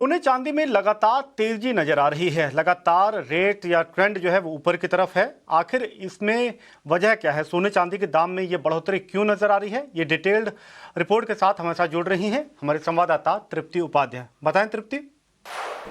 सोने चांदी में लगातार तेजी नजर आ रही है। लगातार रेट या ट्रेंड जो है वो ऊपर की तरफ है। आखिर इसमें वजह क्या है? सोने चांदी के दाम में ये बढ़ोतरी क्यों नजर आ रही है? ये डिटेल्ड रिपोर्ट के साथ हमारे साथ जुड़ रही हैं हमारे संवाददाता तृप्ति उपाध्याय। बताएं तृप्ति।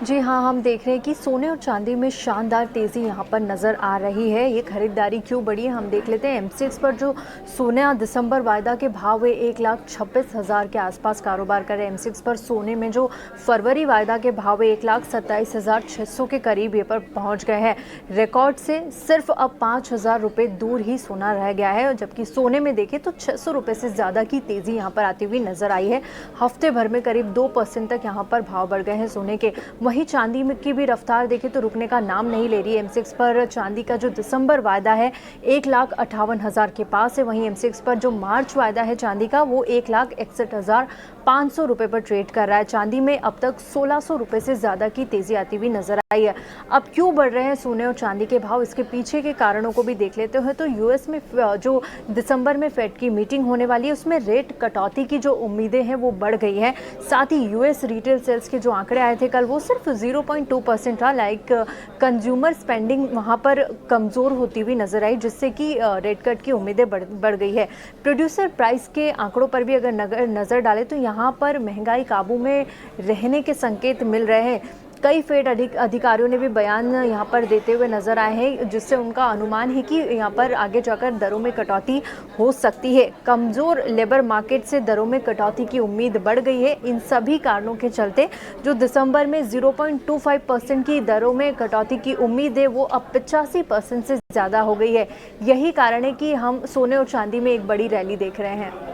जी हाँ, हम देख रहे हैं कि सोने और चांदी में शानदार तेज़ी यहाँ पर नज़र आ रही है। ये खरीदारी क्यों बढ़ी है, हम देख लेते हैं। एमसीएक्स पर जो सोना दिसंबर वायदा के भाव वे 1,26,000 के आसपास कारोबार कर रहे हैं। एमसीएक्स पर सोने में जो फरवरी वायदा के भाव वे 1,27,600 के करीब ये पर पहुँच गए हैं। रिकॉर्ड से सिर्फ अब 5,000 रुपये दूर ही सोना रह गया है, जबकि सोने में देखें तो 600 रुपये से ज़्यादा की तेज़ी यहाँ पर आती हुई नज़र आई है। हफ्ते भर में करीब 2% तक यहाँ पर भाव बढ़ गए हैं सोने के। वहीं चांदी में की भी रफ्तार देखें तो रुकने का नाम नहीं ले रही है। एमसीएक्स पर चांदी का जो दिसंबर वायदा है 1,58,000 के पास है। वहीं एमसीएक्स पर जो मार्च वायदा है चांदी का वो 1,61,500 रुपये पर ट्रेड कर रहा है। चांदी में अब तक 1,600 रुपये से ज़्यादा की तेज़ी आती हुई नजर आई है। अब क्यों बढ़ रहे हैं सोने और चांदी के भाव, इसके पीछे के कारणों को भी देख लेते हैं। तो यूएस में जो दिसंबर में फेड की मीटिंग होने वाली है उसमें रेट कटौती की जो उम्मीदें हैं वो बढ़ गई हैं। साथ ही यूएस रिटेल सेल्स के जो आंकड़े आए थे कल वो सिर्फ 0.2% रहा। कंज्यूमर स्पेंडिंग वहां पर कमज़ोर होती हुई नजर आई, जिससे कि रेट कट की उम्मीदें बढ़ गई है। प्रोड्यूसर प्राइस के आंकड़ों पर भी अगर नज़र डालें तो यहाँ पर महंगाई काबू में रहने के संकेत मिल रहे हैं। कई फेड अधिकारियों ने भी बयान यहाँ पर देते हुए नजर आए हैं, जिससे उनका अनुमान है कि यहाँ पर आगे जाकर दरों में कटौती हो सकती है। कमज़ोर लेबर मार्केट से दरों में कटौती की उम्मीद बढ़ गई है। इन सभी कारणों के चलते जो दिसंबर में 0.25% की दरों में कटौती की उम्मीद है वो अब 85% से ज़्यादा हो गई है। यही कारण है कि हम सोने और चांदी में एक बड़ी रैली देख रहे हैं।